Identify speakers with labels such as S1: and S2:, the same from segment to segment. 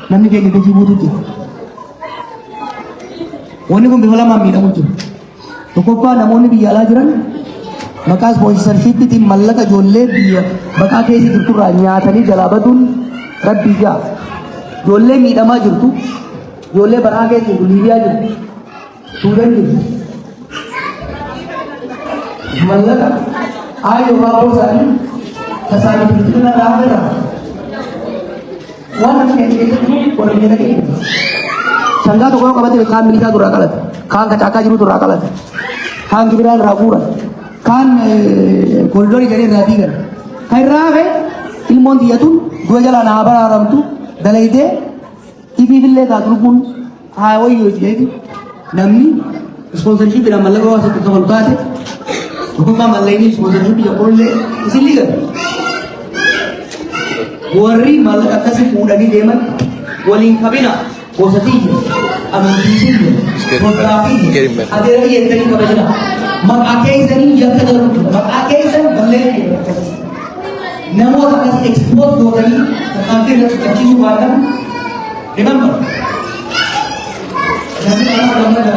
S1: namni keenya itti jibuutu jira. Wanni kun bifa lamaan miidhamu jira. Tokkoffaa namoonni biyya alaa jiran maqaa ispoonsarshiippiitiin mallaqa ijoollee biyya baqaa keessa jirturraa nyaatanii jalaa baduun rabbii jaa. Ijoollee miidhamaa jirtu, ijoollee baqaa keessa jirtu, Liibiyaa jirtu, Suudaan jirtu. Mallaqa aayyoo baaboo isaanii tasaanii bilbilina dhaabata. Waan akka keessatti warra biyya keenya. Sangaa tokko qabate kaan milikaa durraa qalate, kaan kacaakaa jiru durraa qalate, kaan gibiraa irraa guuran, kaan koolidorii gadee irraa diigan. Kan irraa hafe ilmoon xiyyatuun dura jalaan haa baraaramtu dalaydee ifiifillee taatu lubbuun haa wayyoo jedheeti namni ispoonsarshiippiidhaan mallaqa waa tokko kafalu taate tokkummaa mallayni ispoonsarshiippii tokkollee isin ligan. Warri mallaqa akkasii fuudhanii deeman waliin kabina gosatii amantii fotograafii adeera yettanii kabajna maqaa keessanii yakka daru maqaa keessan ballee namoota akkasii ekspoot gootanii tarkaanfii irratti qachiisuu baatan remember namni kana gammada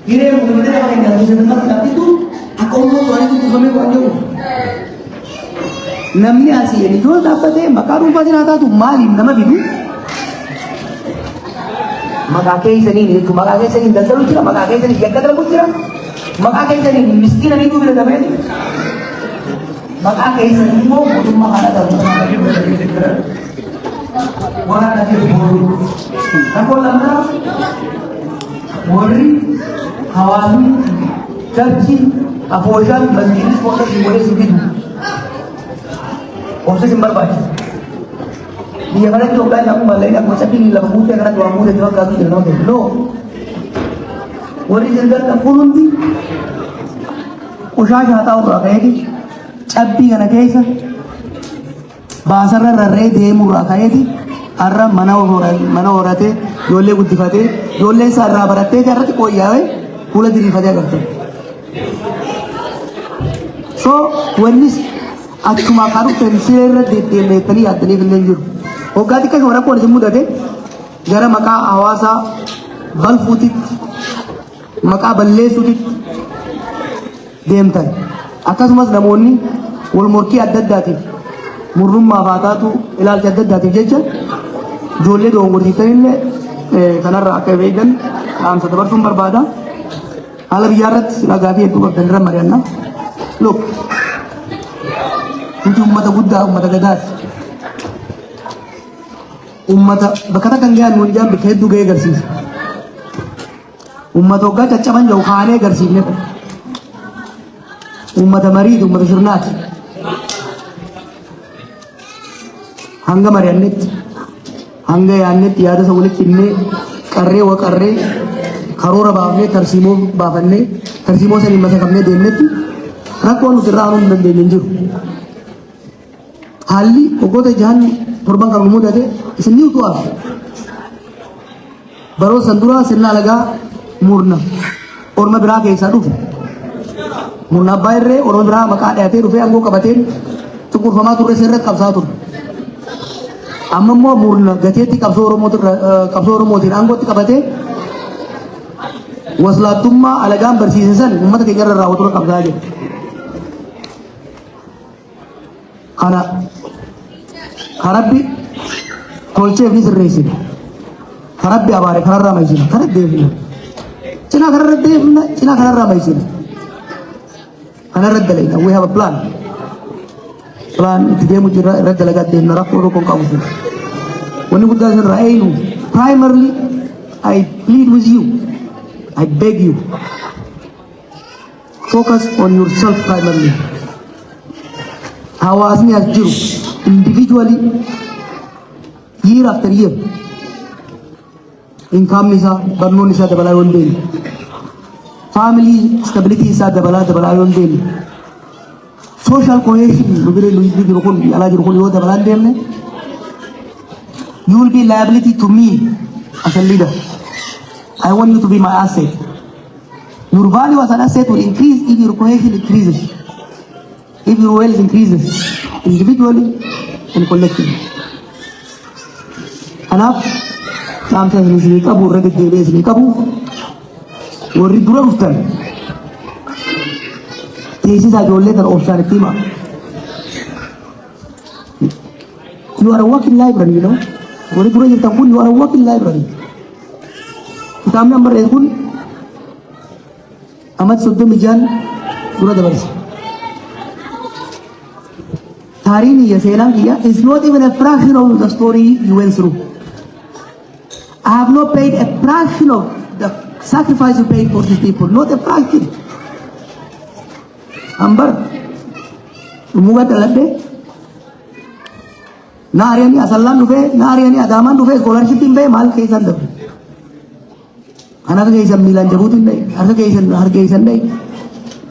S1: Kira mungkin kita pakai dalam sebentar tapi itu aku mau soalnya itu sampai kau jauh. Namni asih ini jual dapat deh, maka rupa sih nata tuh malim nama biru. Maka kayak ini itu maka kayak ini dasar lucu maka kayak ini jaga dalam lucu maka kayak ini miskin ini tuh bila dapat. Maka kayak ini mau butuh makanan dalam mana tadi bolu. Aku lama Wari hawani church apojan banjir sponsor dimulai sini. Proses yang berbeda. Dia kalau itu kan yang malai nak macam ini lah muda kerana dua muda juga kami jangan ada. No. Wari jengar tak pulun di. Usah jata orang kayak ni. Cabi kerana kaisa. Bahasa rara demo orang kayak ni. Arra mana orang te, jolle buat dikate, jolle sarra berate jarang tu koi ya, pula diri kerja kerja. So when this aku makaru pensil de metali atni kelenjur. Oga tikai orang kau jemu dade, jara maka awasa bal futit, maka balle sutit, demtai. Akas mas namoni, wal morki adat dati, murrum mafata tu ilal adat dati jecha. Jolle dongor di sana karena rakyat vegan, am setabar sumber bada, alam biarat lagavi itu berbeda Mariana. Look, itu umat Buddha, umat Gadas, umat berkata kanggian munjam berkait juga garsis, umat Oga cacaman jauh kane garsisnya, umat Marid, umat Surnat, hangga Mariana. Hangga yanne tiada sebulan kini karre wa karre karora baafne tarsimo baafanne tarsimo sani masa kamne dennetti rakkoon utiraanun dandeenye jiru haalli ogoota jahan torban kan mudate isinni utu af baroo sandura sirna alagaa murna orma biraa keessaa dhufe murna abbaa irree orma biraa maqaa dhiyaatee dhufe angoo qabateen cunqurfamaa turre sirratti qabsaa ture amma immoo murna gateetti qabsoo oromootiin aangootti qabatee waslaatummaa alagaan barsiise san uummata keenya irra raawwatu qabsaa jira. Kana karabbi tolchee fi sirreessine karabbi abaare kanarraa maysina kana deebina cinaa kanarra deebina cinaa kanarraa maysina kanarra dalayna we have a plan. Plan itu dia mujira rada lagat dia narakko rokon kamu. When you guys are primarily, I plead with you, I beg you, focus on yourself primarily. Hawasni as jiru individually, year after year. Income nisa, barnon nisa dabala yondel. Family stability nisa dabala yondel. Social cohesion, you will be liability to me as a leader. I want you to be my asset. Your value as an asset will increase if your cohesion increases, if your wealth increases, individually and collectively. Enough. Sometimes we see kabu ready to raise me kabu. Or dura uftan. This is a later option tima. You are a walking library, you know. Or dura you are a walking library. Kitab number is good. Ahmad Suddu Mijan dura dabars. Tharini Yaselam here is not even a fraction of the story you went through. I have not paid a fraction of the sacrifice you paid for these people, not a fraction. Ambar, Mugat Alade, Nariani Asalan Duve, Nariani Adaman Duve, scholarship in Bay, Mal case and the another case of Milan Jabutin Bay, other case and her case and Bay,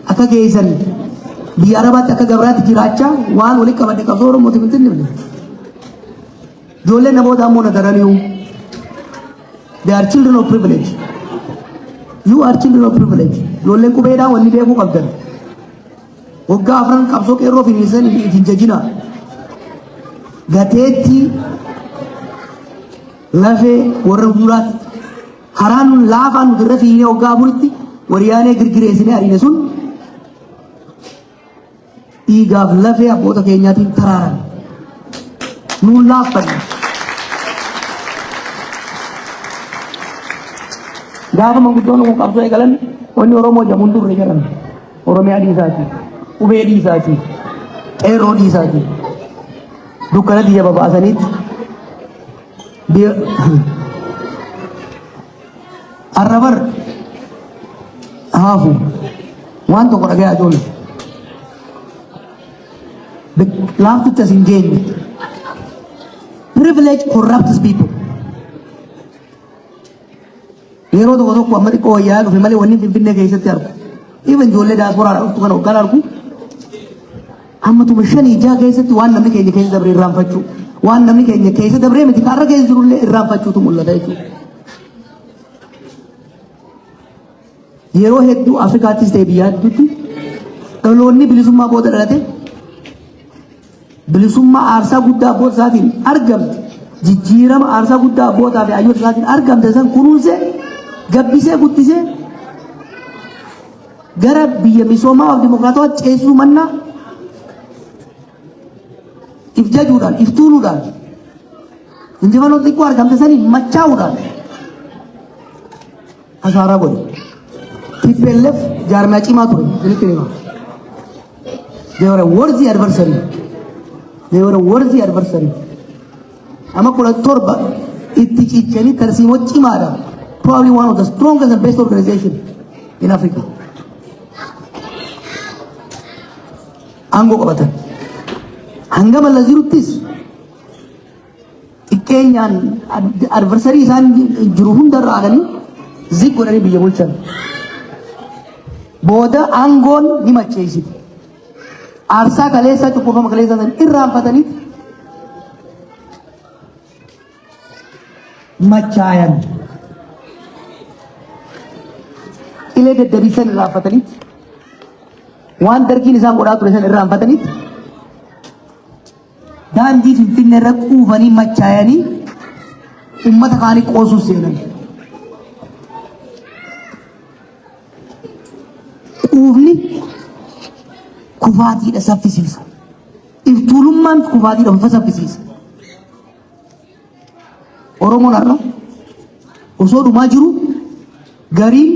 S1: other case and the Arabat Akagabrat Giracha, one will come at the Kavoro Motivatin. Jole Nabodamona Daranu. They are children of privilege. You are children of privilege. Jole Kubeda only day of them. Oga Afran Kapso Kero Finison in Jajina. Gateti Lave Waramurat Haran Lavan Grafi Oga Burti, Wariane Grigresine Arinesun. Igav Lave about a Kenyatin Taran. No laughter. Gaafa manguddoon kun qabsoo eegalan wanni Oromoo jamuun durre jedhan Oromiyaa dhiisaati, Qubee dhiisaati, Qeerroo dhiisaati. Dukkana biyya babaasaniitti arrabar haafu waan tokko dhaga'aa ijoollee. Laaftutti as hin geenye. Privilege corrupts people. Yeroo tokko tokko amma xiqqoo wayyaa dhufe malee wanni Finfinnee keessatti argu. Even ijoollee daasporaa dhuftu kana hoggaan argu. Amma tuma shanii jaha keessatti waan namni keenya keessa dabree irraanfachuu. Waan namni keenya keessa dabree miti karra keessa jirullee irraanfachuutu mul'ata jechuudha. Yeroo hedduu Afrikaattis ta'e biyya hedduutti dhaloonni bilisummaa booda dhalate bilisummaa aarsaa guddaa abboota isaatiin argamte jijjiirama aarsaa guddaa abbootaa fi hayyoota isaatiin argamte san kunuunsee gabbisee guddisee gara biyya misoomaa fi dimokiraatawaa ceesisuu mannaa if jajuudhaan if tuuluudhaan injifannoo xiqqoo argamte sanii machaa'uudhaan hasaaraa godhe. TPLF jaarmaa cimaa ture isinitti hima. They were a worthy adversary. They were a worthy adversary. Amma kudha torba itti cichanii tarsiimoo cimaadha. Probably one of the strongest and best organization in Africa. Aangoo qabatan. Hanga malaziruttis xiqqeenyaan adversary isaan jiru hundarra aaganii zig godhanii biyya bulchan. Booda aangoon ni macheessiti. Aarsaa kaleessa cunqurfama kaleessa san irraanfatanii machaayan. Ilee daddabiisan irraanfatanii waan dargiin isaan godhaa ture san irraanfatanii daandii Finfinnee irra quufanii machaayanii uummata kaanii qoosuu seenan. Quufni kufaatiidha saffisiisa. Iftuulummaan kufaatiidha ufa saffisiisa. Oromoon har'a osoo dhumaa jiru gariin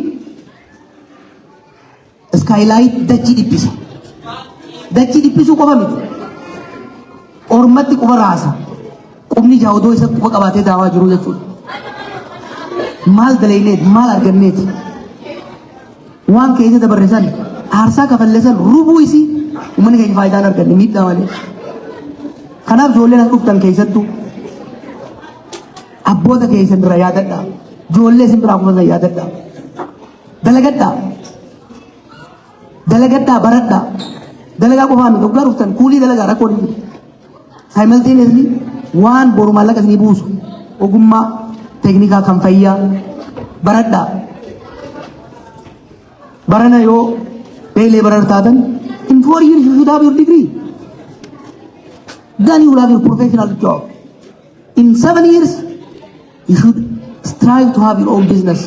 S1: iskaayilaayit dachii dhiphisa. Dachii dhiphisuu qofa miti. Ormatti quba raasa. Qubni jaawudoo isa quba qabaatee daawaa jiru jechuudha. Maal dalayneeti maal arganneeti. Waan keessa dabarresan aarsaa kafallesan rubuu isii uummanni keenya faayidaan arganne miidhaa malee. Kanaaf ijoolleen as dhuftan keessattuu abboota keessan irraa yaadadhaa. Ijoollee isin biraa kufasan yaadadhaa. Dalagadhaa. Dalagadhaa baradhaa. Dalagaa qofaa miti hoggaa dhuftan kuulii dalagaa rakkoon jiru. Simultaneously waan boru maallaqa isinii buusu ogummaa teeknikaa kan fayyaa baradhaa. Barana yoo beelee barataatan in 4 years you should have your degree. Then you will have your professional job. In 7 years you should strive to have your own business.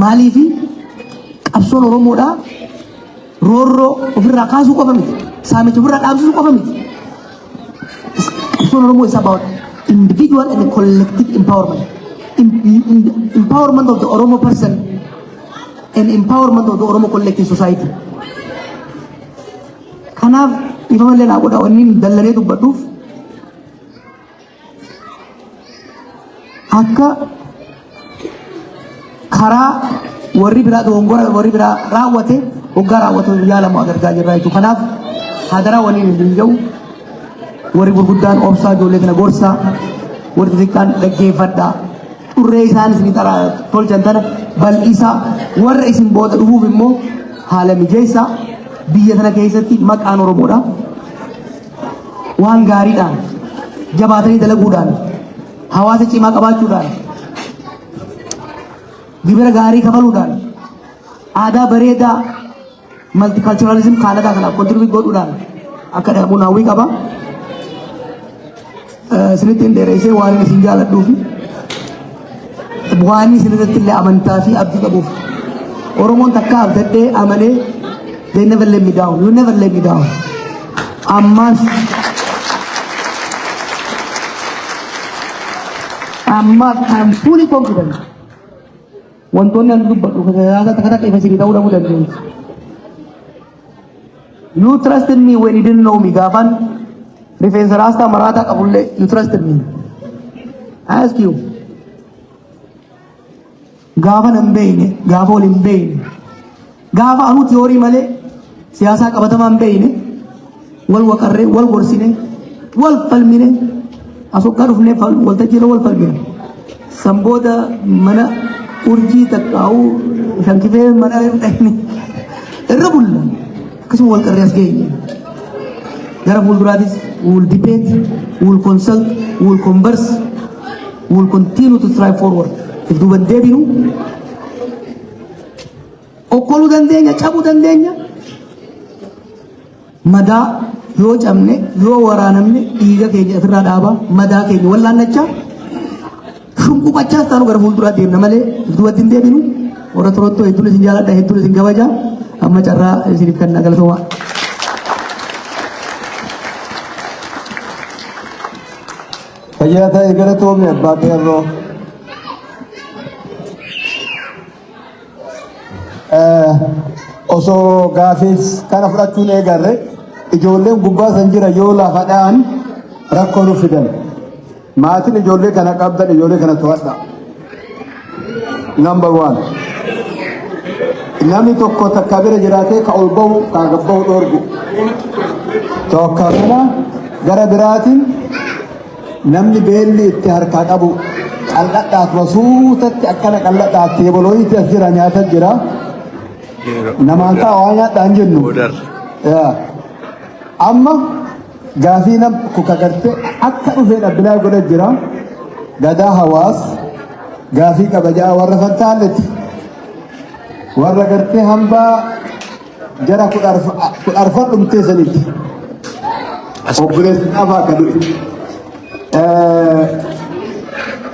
S1: Maaliifi qabsoon Oromoodhaa roorroo ofirraa kaasuu qofa miti. Saamicha ofirraa dhaabsisuu qofa miti. Qabsoon Oromoo is about individual and collective empowerment. Empowerment of the Oromo person and empowerment of the Oromo collective society. Kanaaf ifa malee naa godha wanni dallanee dubbadhuuf akka karaa warri biraa dogongora warri biraa raawwate hoggaa raawwatu yaalamu agargaa jirra jechuudha. Kanaaf hadaraa waliin hin jiru warri gurguddaan obsaa ijoollee kana gorsaa warri xixiqqaan dhaggeeffadhaa. Urree isaanis ni tolchan tana bal'isaa warra isin booda dhufuuf immoo haala mijeessaa biyya tana keessatti maqaan Oromoodha waan gaariidhaan jabaatanii dalaguudhaan hawaasa cimaa qabaachuudhaan gibira gaarii kafaluudhaan aadaa bareedaa multiculturalism Kaanadaa kanaaf kontribuut godhuudhaan akka dhabuun hawwii qaba. Isinitti hin dheereessee waan isin jaaladhuufi bu'aanii isinirratti illee amantaa fi abdii qabuuf Oromoon takka abdadhee amalee they never let me down. You never let me down. Ammas I'm fully confident. Wantoonni an dubbadhu takka takka ifa sirii ta'uu dandeenya. You trusted me when you didn't know me. Gaafan rifeensa raastaa maraataa qabullee you trusted me. I ask you. Gaafa nan beeyne gaafa wal hin beeyne gaafa anu tiyoorii malee siyaasaa qabatamaa hin beeyne wal waqarree wal gorsine wal falmine asokkaa dhufnee waltajjiirra wal falmine san booda mana urjii takkaa'uu shankifee mana irra bulla akkasuma wal qarree as geenye gara fuulduraatis we will debate, we will consult, we will converse, we will continue to strive forward. If duuban deebinu okkoluu dandeenya cabuu dandeenya madaa yoo cabne yoo waraanamne dhiiga keenya ofirraa dhaabaa madaa keenya wallaannachaa shunquqachaas taanu gara fuulduraa deemna malee if duubatti hin deebinu. Warra Torontoo hedduun isin jaaladha hedduun isin kabajaa amma carraa isiniif kennaa galatoomaa.
S2: Fayyaa ta'e galatoomne abbaa qeerroo. Osoo gaafiif kana fudhachuun eegarre ijoolleen gubbaa san jira yoo lafadhaan rakkoo nu fidan. Maatiin ijoollee kana qabdan ijoollee kana to'adha. Number 1. Namni tokko takka bira jiraatee ka ol bahu ka gabbahu dhoorgu. Tokko kana gara biraatiin namni beelli itti harkaa qabu qal'adhaaf masuutatti akkana qal'adhaaf teebolooyitti as jira nyaata jira. Namaan ta'a waa nyaadhaan jennu. Amma gaafii nam kuka garte akka dhufee dhabbilaa godha jira. Gadaa hawaas gaafii kabajaa warra fattaalletti. Warra gartee hambaa jara kudharfan dhumtee sanitti. Obboleessi dhaabaa akka du'e.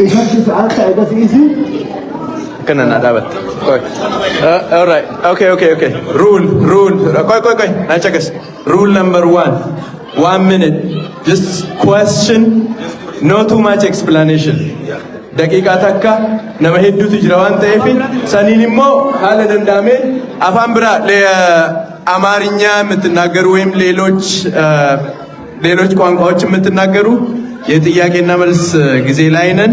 S2: Ishatti sa'aan ta'e gasiisi.
S3: Kana na dabat. All right. Okay. Rule. Koi. Nachakas. Rule number 1. 1 minute. Just question. No too much explanation. Daqiiqaa takka nama hedduutu jira waan ta'eef saniin immoo haala danda'ameen afaan biraa አማርኛ የምትናገሩ ወይም ሌሎች ቋንቋዎች የምትናገሩ የጥያቄና መልስ ጊዜ ላይ ነን።